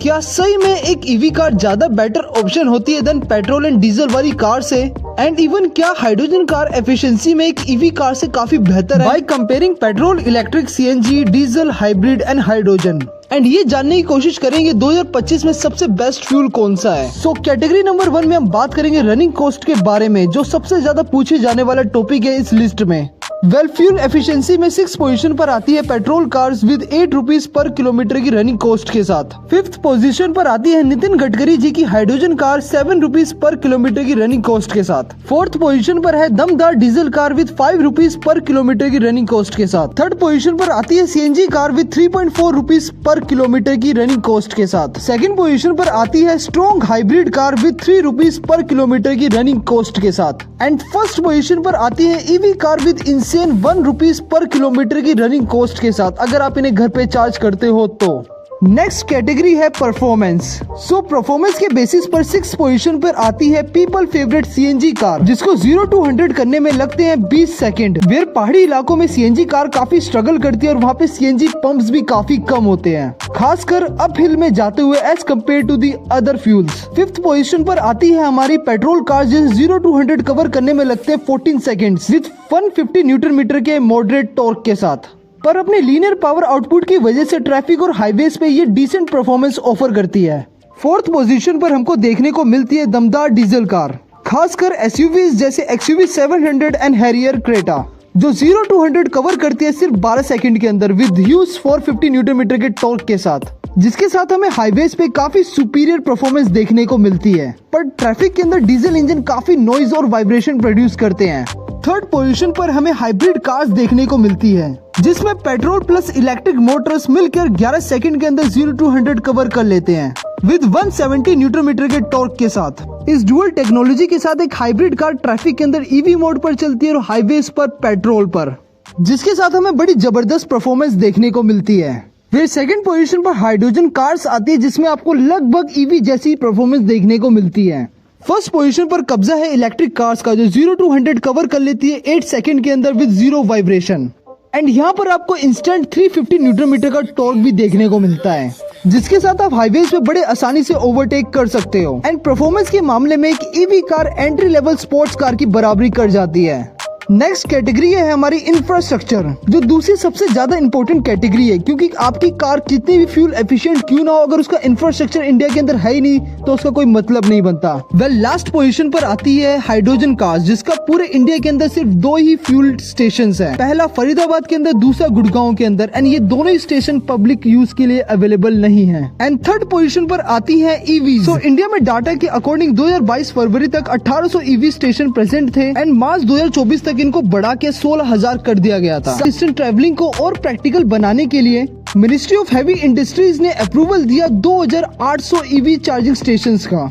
क्या सही में एक ईवी कार ज्यादा बेटर ऑप्शन होती है देन पेट्रोल एंड डीजल वाली कार से? एंड इवन क्या हाइड्रोजन कार एफिशिएंसी में एक ईवी कार से काफी बेहतर है by comparing petrol, electric, CNG, diesel, hybrid and hydrogen? And ये जानने की कोशिश करेंगे 2025 में सबसे बेस्ट फ्यूल कौन सा है। सो कैटेगरी नंबर 1 में हम बात करेंगे रनिंग कॉस्ट के बारे में, जो सबसे ज्यादा पूछे जाने वाला टॉपिक है इस लिस्ट में। वेल, फ्यूल एफिशिएंसी में 6 पोजीशन पर आती है petrol cars with 8 rupees per kilometre की रनिंग कॉस्ट के साथ। 5th पोजीशन पर आती है नितिन गडकरी जी की hydrogen car 7 rupees per kilometre की रनिंग कॉस्ट के साथ। 4th पोजीशन पर है दमदार diesel car with 5 rupees per kilometre की रनिंग कॉस्ट के साथ। 3rd पोजीशन पर आती है CNG car with 3.4 rupees per kilometre की रनिंग कॉस्ट के साथ। 2nd पोजीशन पर आती है strong hybrid car with 3 rupees per kilometre की रनिंग कॉस्ट के साथ। एंड 1st पोजीशन पर आती है EV car with insane 1 rupees per kilometre की रनिंग कॉस्ट के साथ, अगर आप इन्हें घर पे चार्ज करते हो तो। नेक्स्ट कैटेगरी है परफॉर्मेंस। सो परफॉर्मेंस के बेसिस पर 6th पोजीशन पर आती है पीपल फेवरेट सीएनजी कार, जिसको 0 to 100 करने में लगते हैं 20 सेकंड। वेयर पहाड़ी इलाकों में सीएनजी कार काफी स्ट्रगल करती है और वहाँ पे सीएनजी पंप्स भी काफी कम होते हैं, खासकर अप हिल में जाते हुए as compare to the other fuels. 5th position पर आती है हमारी पेट्रोल कार, जिसे 0 to 100 कवर करने में लगते हैं 14 सेकेंड विद 150 न्यूटन मीटर के मॉडरेट टॉर्क के साथ। पर अपने लीनियर पावर आउटपुट की वजह से ट्रैफिक और हाईवेज पे ये डिसेंट परफॉर्मेंस ऑफर करती है। 4th पोजीशन पर हमको देखने को मिलती है दमदार डीजल कार, खासकर एसयूवीज जैसे XUV 700 एंड हैरियर क्रेटा, जो 0 to 100 कवर करती है सिर्फ 12 सेकंड के अंदर विद ह्यूज 450 न्यूटन मीटर के टॉर्क के साथ, जिसके साथ हमें हाईवेज पे काफी सुपीरियर परफॉर्मेंस देखने को मिलती है। पर ट्रैफिक के अंदर डीजल इंजन काफी नॉइज और वाइब्रेशन प्रोड्यूस करते हैं। 3rd पोजीशन पर हमें हाइब्रिड कार्स देखने को मिलती है, जिसमें पेट्रोल प्लस इलेक्ट्रिक मोटर्स मिलकर 11 सेकंड के अंदर 0 to 100 कवर कर लेते हैं विद 170 न्यूटन मीटर के टॉर्क के साथ। इस डुअल टेक्नोलॉजी के साथ एक हाइब्रिड कार ट्रैफिक के अंदर ईवी मोड पर चलती है और हाईवेज पर पेट्रोल पर, जिसके साथ हमें बड़ी जबरदस्त परफॉर्मेंस देखने को मिलती है। फिर 2nd पोजीशन पर हाइड्रोजन कार्स आती है, जिसमें आपको लगभग ईवी जैसी परफॉर्मेंस देखने को मिलती है। 1st पोजीशन पर कब्जा है इलेक्ट्रिक कार्स का, जो 0 to 100 कवर कर लेती है 8 सेकंड के अंदर विद 0 वाइब्रेशन। एंड यहाँ पर आपको इंस्टेंट 350 न्यूटन मीटर का टॉर्क भी देखने को मिलता है, जिसके साथ आप हाईवेज पे बड़े आसानी से ओवरटेक कर सकते हो। एंड परफॉर्मेंस के मामले में एक EV car entry level sports car की बराबरी कर जाती है। नेक्स्ट कैटेगरी है हमारी इंफ्रास्ट्रक्चर, जो दूसरी सबसे ज्यादा इंपॉर्टेंट कैटेगरी है, क्योंकि आपकी कार कितनी भी फ्यूल एफिशिएंट क्यों ना हो, अगर उसका इंफ्रास्ट्रक्चर इंडिया के अंदर है ही नहीं तो उसका कोई मतलब नहीं बनता। वेल, लास्ट पोजीशन पर आती है हाइड्रोजन कार्स, जिसका पूरे इंडिया के अंदर सिर्फ 2 ही फ्यूल स्टेशन है, पहला फरीदाबाद के अंदर, दूसरा गुड़गांव के अंदर। एंड ये दोनों ही स्टेशन पब्लिक यूज के लिए अवेलेबल नहीं है। एंड 3rd पोजीशन पर आती है ईवी। सो इंडिया में डाटा के अकॉर्डिंग 2022 फरवरी तक 1800 ईवी स्टेशन प्रेजेंट थे एंड मार्च 2024 तक इनको बढ़ा के 16,000 कर दिया गया था। डिस्टेंस ट्रैवलिंग को और प्रैक्टिकल बनाने के लिए मिनिस्ट्री ऑफ हैवी इंडस्ट्रीज ने अप्रूवल दिया 2800 ईवी चार्जिंग स्टेशंस का,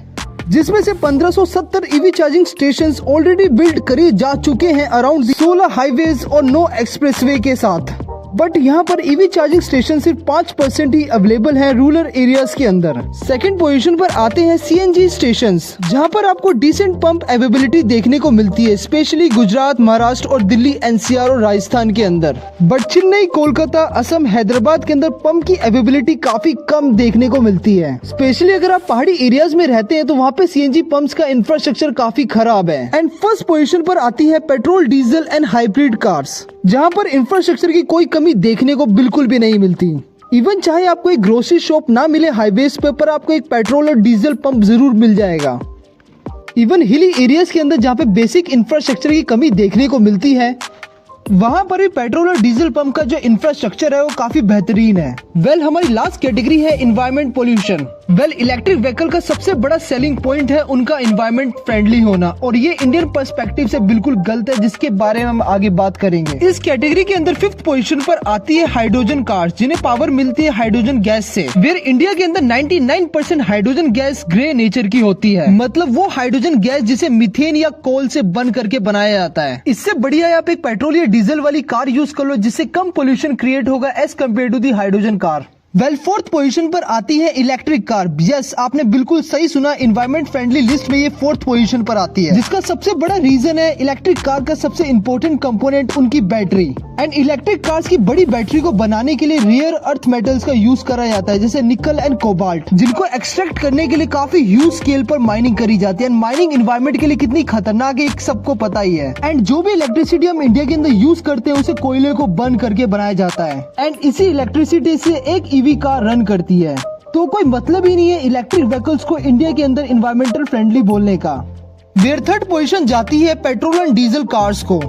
जिसमें से 1570 EV charging stations already build करे जा चुके हैं अराउंड 16 हाईवेज और 9 एक्सप्रेसवे के साथ। बट यहाँ पर ईवी चार्जिंग स्टेशन सिर्फ 5% ही अवेलेबल है रूरल एरियाज के अंदर। 2nd पोजीशन पर आते हैं सीएनजी स्टेशंस, जहाँ पर आपको डिसेंट पंप अवेलेबिलिटी देखने को मिलती है, स्पेशली गुजरात, महाराष्ट्र और दिल्ली, एनसीआर और राजस्थान के अंदर। बट चेन्नई, कोलकाता, असम, हैदराबाद के अंदर पंप की अवेलेबिलिटी काफी कम देखने को मिलती है। स्पेशली अगर आप पहाड़ी एरियाज में रहते हैं तो वहाँ पे सीएनजी पंप्स का इंफ्रास्ट्रक्चर काफी खराब है। एंड 1st पोजीशन पर आती है petrol, diesel and hybrid cars, जहाँ पर इंफ्रास्ट्रक्चर की कोई कमी देखने को बिल्कुल भी नहीं मिलती। इवन चाहे आपको एक ग्रोसरी शॉप ना मिले हाईवेज पे, पर आपको एक पेट्रोल और डीजल पंप जरूर मिल जाएगा। इवन हिली एरियाज के अंदर जहाँ पे बेसिक इंफ्रास्ट्रक्चर की कमी देखने को मिलती है, वहाँ पर भी पेट्रोल और डीजल पंप का जो इंफ्रास्ट्रक्चर है वो काफी बेहतरीन है। वेल, हमारी लास्ट कैटेगरी है environment pollution. Well, electric vehicle का सबसे बड़ा सेलिंग पॉइंट है उनका इन्वायरमेंट फ्रेंडली होना, और ये इंडियन पर्सपेक्टिव से बिल्कुल गलत है, जिसके बारे में हम आगे बात करेंगे। इस कैटेगरी के अंदर 5th पोजीशन पर आती है हाइड्रोजन कार्स, जिन्हें पावर मिलती है हाइड्रोजन गैस से। वेयर इंडिया के अंदर 99% हाइड्रोजन गैस ग्रे नेचर की होती है, मतलब वो हाइड्रोजन गैस जिसे मीथेन या कोल से बन करके बनाया जाता है। इससे बढ़िया आप एक पेट्रोल या डीजल वाली कार यूज कर लो, जिससे कम पोल्यूशन क्रिएट होगा as compare to the hydrogen car. Well fourth position पर आती है इलेक्ट्रिक कार। यस, आपने बिल्कुल सही सुना, एनवायरमेंट फ्रेंडली लिस्ट में ये फोर्थ पोजीशन पर आती है, जिसका सबसे बड़ा रीजन है इलेक्ट्रिक कार का सबसे इम्पोर्टेंट कंपोनेंट उनकी बैटरी। एंड इलेक्ट्रिक कार्स की बड़ी बैटरी को बनाने के लिए रेयर अर्थ मेटल्स का यूज करा जाता है, जैसे निकल एंड कोबाल्ट, जिनको एक्सट्रैक्ट करने के लिए काफी ह्यूज स्केल पर माइनिंग करी जाती है। माइनिंग एनवायरमेंट के लिए कितनी खतरनाक है सबको पता ही है। एंड जो भी इलेक्ट्रिसिटी हम इंडिया के अंदर यूज करते हैं उसे कोयले को बर्न करके बनाया जाता है, एंड इसी इलेक्ट्रिसिटी से एक ईवी कार रन करती है। तो कोई मतलब ही नहीं है इलेक्ट्रिक व्हीकल्स को इंडिया के अंदर इन्वायरमेंटल फ्रेंडली बोलने का। वेयर थर्ड पोजीशन जाती है पेट्रोल एंड डीजल कार्स को।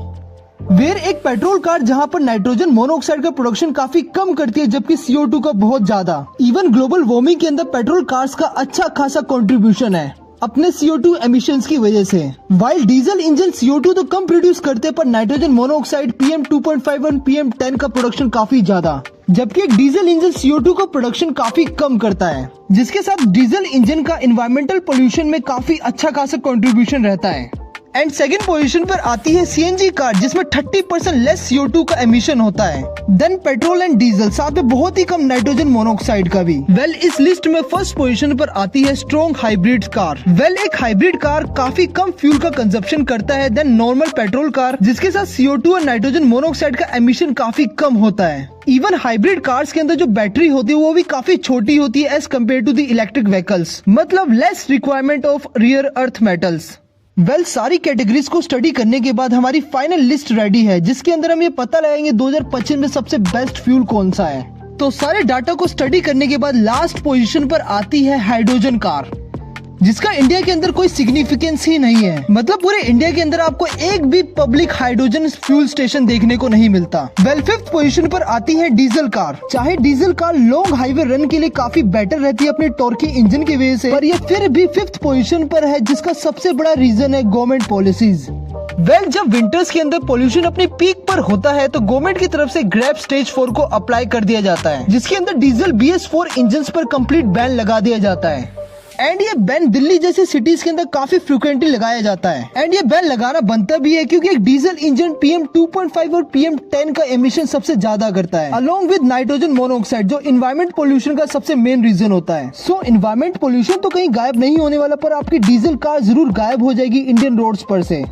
वेयर एक पेट्रोल कार जहां पर नाइट्रोजन मोनोऑक्साइड का प्रोडक्शन काफी कम करती है, जबकि CO2 का बहुत ज्यादा। इवन ग्लोबल वार्मिंग के अंदर पेट्रोल कार्स का अच्छा खासा कंट्रीब्यूशन है अपने CO2 एमिशंस की वजह से। वाइल डीजल इंजन CO2 तो कम प्रोड्यूस करते पर नाइट्रोजन मोनोऑक्साइड PM2.5 और PM10 का प्रोडक्शन काफी ज्यादा, जबकि एक डीजल इंजन CO2 का प्रोडक्शन काफी कम करता है, जिसके साथ डीजल इंजन का एनवायरमेंटल पोल्यूशन में काफी अच्छा खासा कंट्रीब्यूशन रहता है। एंड सेकंड पोजीशन पर आती है CNG कार, जिसमें 30% लेस CO2 का एमिशन होता है देन पेट्रोल एंड डीजल, साथ में बहुत ही कम नाइट्रोजन मोनोऑक्साइड का भी। वेल इस लिस्ट में फर्स्ट पोजीशन पर आती है स्ट्रॉन्ग हाइब्रिड कार। वेल एक हाइब्रिड कार काफी कम फ्यूल का कंजप्शन करता है देन नॉर्मल पेट्रोल कार, जिसके साथ CO2 और नाइट्रोजन मोनोऑक्साइड का एमिशन काफी कम होता है। इवन हाइब्रिड कार्स के अंदर जो बैटरी होती है वो भी काफी छोटी होती है as compare to the electric vehicles, मतलब less requirement of rare earth metals. Well सारी कैटेगरीज को स्टडी करने के बाद हमारी फाइनल लिस्ट रेडी है, जिसके अंदर हम ये पता लगाएंगे 2025 में सबसे बेस्ट फ्यूल कौन सा है। तो सारे डाटा को स्टडी करने के बाद लास्ट पोजीशन पर आती है हाइड्रोजन कार, जिसका इंडिया के अंदर कोई सिग्निफिकेंस ही नहीं है। मतलब पूरे इंडिया के अंदर आपको एक भी पब्लिक हाइड्रोजन फ्यूल स्टेशन देखने को नहीं मिलता। वेल फिफ्थ पोजीशन पर आती है डीजल कार। चाहे diesel car long highway run के लिए काफी बेटर रहती है अपने टॉर्की इंजन की वजह से, पर ये फिर भी फिफ्थ पोजीशन पर है, जिसका सबसे बड़ा रीजन है गवर्नमेंट पॉलिसीज। वेल जब विंटर्स के अंदर पोल्यूशन अपनी पीक पर होता है तो गवर्नमेंट की तरफ से ग्रैप स्टेज 4 को अप्लाई कर दिया जाता है, जिसके अंदर डीजल BS4 इंजन पर कंप्लीट बैन लगा दिया जाता है। एंड ये बैन दिल्ली जैसी सिटीज के अंदर काफी फ्रिक्वेंटली लगाया जाता है। एंड ये बैन लगाना बनता भी है क्योंकि एक डीजल इंजन PM2.5 और PM10 का एमिशन सबसे ज्यादा करता है, अलोंग विद नाइट्रोजन मोनोऑक्साइड, जो इन्वायरमेंट पोल्यूशन का सबसे मेन रीजन होता है। सो इन्वायरमेंट पोल्यूशन तो कहीं गायब नहीं होने वाला, पर आपकी डीजल कार जरूर गायब हो जाएगी इंडियन रोड्स पर से।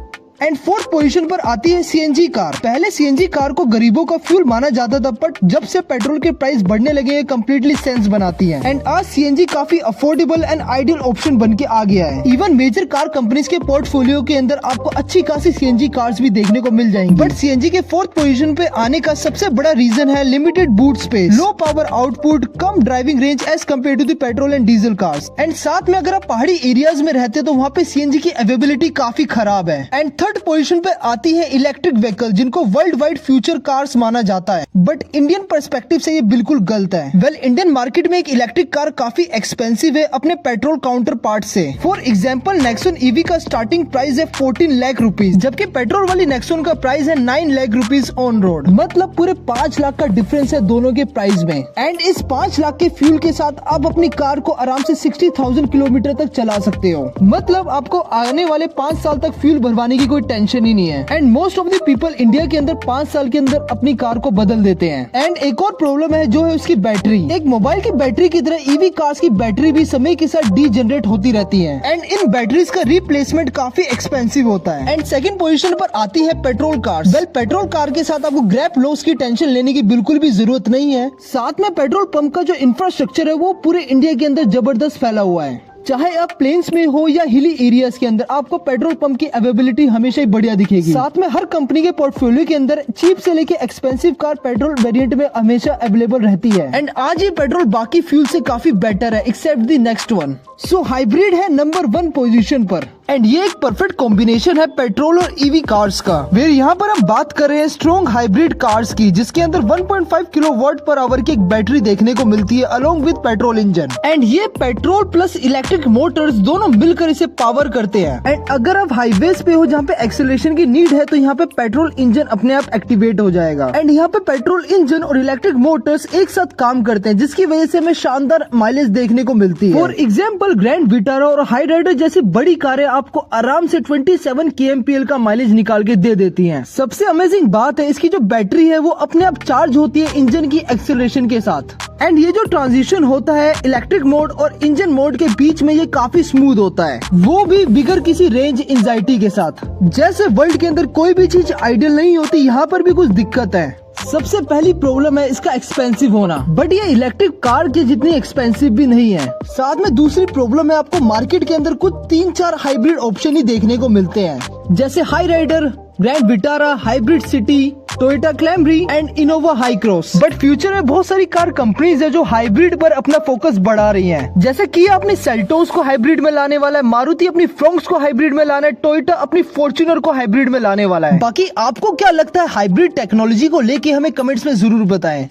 एंड फोर्थ पोजीशन पर आती है CNG कार। पहले CNG कार को गरीबों का फ्यूल माना जाता था, बट जब से पेट्रोल के प्राइस बढ़ने लगे ये कम्प्लीटली सेंस बनाती है। एंड आज CNG काफी अफोर्डेबल एंड आइडियल ऑप्शन बन के आ गया है। इवन मेजर कार कंपनीज के पोर्टफोलियो के अंदर आपको अच्छी खासी CNG कार्स भी देखने को मिल जाएंगी। बट CNG के फोर्थ पोजीशन पे आने का सबसे बड़ा रीजन है limited boot space, low power output, कम driving range as compare to the petrol and diesel cars. And साथ में अगर आप पहाड़ी एरियाज में रहते हैं तो वहाँ पे CNG की अवेलेबिलिटी काफी खराब है। एंड थर्ड पोजीशन पे आती है इलेक्ट्रिक व्हीकल, जिनको वर्ल्ड वाइड फ्यूचर कार्स माना जाता है, बट इंडियन पर्सपेक्टिव से ये बिल्कुल गलत है। वेल इंडियन मार्केट में एक इलेक्ट्रिक कार काफी एक्सपेंसिव है अपने पेट्रोल काउंटर पार्ट से। फॉर एग्जांपल नेक्सॉन EV का स्टार्टिंग प्राइस है 14 लाख रुपीज, जबकि पेट्रोल वाली नेक्सॉन का प्राइस है 9 लाख रुपीज ऑन रोड। मतलब पूरे 5 लाख का डिफरेंस है दोनों के प्राइस में। एंड इस 5 लाख के फ्यूल के साथ आप अपनी कार को आराम से 60,000 किलोमीटर तक चला सकते हो। मतलब आपको आने वाले 5 साल तक फ्यूल भरवाने की कोई टेंशन ही नहीं है। And most of the people India के अंदर 5 साल के अंदर अपनी कार को बदल देते हैं। एंड एक और प्रॉब्लम है जो है उसकी बैटरी। एक मोबाइल की बैटरी की तरह EV कार्स की बैटरी भी समय के साथ डीजनरेट होती रहती है, एंड इन बैटरीज का रिप्लेसमेंट काफी एक्सपेंसिव होता है। एंड सेकंड पोजीशन पर आती है petrol car. Well petrol car के साथ आपको ग्रैप लॉस की टेंशन लेने की बिल्कुल भी जरूरत नहीं है। साथ में पेट्रोल पंप का जो इंफ्रास्ट्रक्चर है वो पूरे इंडिया के अंदर जबरदस्त फैला हुआ है। चाहे आप प्लेन्स में हो या हिली एरियाज के अंदर आपको पेट्रोल पंप की अवेलेबिलिटी हमेशा ही बढ़िया दिखेगी। साथ में हर कंपनी के पोर्टफोलियो के अंदर चीप से लेके एक्सपेंसिव कार पेट्रोल वेरिएंट में हमेशा अवेलेबल रहती है। एंड आज ये पेट्रोल बाकी फ्यूल से काफी बेटर है except the next one. So hybrid है नंबर 1 पोजीशन पर। एंड ये एक परफेक्ट कॉम्बिनेशन है पेट्रोल और EV कार्स का। फिर यहाँ पर हम बात कर रहे हैं स्ट्रॉन्ग हाइब्रिड कार्स की, जिसके अंदर 1.5 किलोवाट पर आवर की एक बैटरी देखने को मिलती है along with petrol engine. And ये पेट्रोल प्लस इलेक्ट्रिक मोटर्स दोनों मिलकर इसे पावर करते हैं। एंड अगर आप हाईवेज पे हो जहाँ पे एक्सेलरेशन की नीड है तो यहाँ पे पेट्रोल इंजन अपने आप एक्टिवेट हो जाएगा। एंड यहाँ पे पेट्रोल इंजन और इलेक्ट्रिक मोटर्स एक साथ काम करते हैं, जिसकी वजह से हमें शानदार माइलेज देखने को मिलती है। फॉर एग्जाम्पल ग्रैंड विटारा और हाई राइडर जैसी बड़ी कारें आप आपको आराम से 27 kmpl का माइलेज निकाल के दे देती हैं। सबसे अमेजिंग बात है इसकी जो बैटरी है वो अपने आप चार्ज होती है इंजन की एक्सेलरेशन के साथ। एंड ये जो ट्रांजिशन होता है इलेक्ट्रिक मोड और इंजन मोड के बीच में ये काफी स्मूथ होता है, वो भी बिगर किसी रेंज एंजाइटी के साथ। जैसे वर्ल्ड के अंदर कोई भी चीज आइडियल नहीं होती, यहाँ पर भी कुछ दिक्कत है। सबसे पहली प्रॉब्लम है इसका एक्सपेंसिव होना, बट ये इलेक्ट्रिक कार के जितनी एक्सपेंसिव भी नहीं है। साथ में दूसरी प्रॉब्लम है आपको मार्केट के अंदर कुछ 3-4 हाइब्रिड ऑप्शन ही देखने को मिलते हैं, जैसे Hyryder, Grand Vitara, hybrid City, Toyota Camry and Innova Hycross. But future में बहुत सारी कार कंपनीज है जो हाइब्रिड पर अपना फोकस बढ़ा रही हैं। जैसे किया अपनी सेल्टोस को हाइब्रिड में लाने वाला है, मारुति अपनी फ्रोंक्स को हाइब्रिड में लाना है, टोयोटा अपनी फॉर्च्यूनर को हाइब्रिड में लाने वाला है। बाकी आपको क्या लगता है हाइब्रिड टेक्नोलॉजी को लेके हमें कमेंट्स में जरूर बताएं।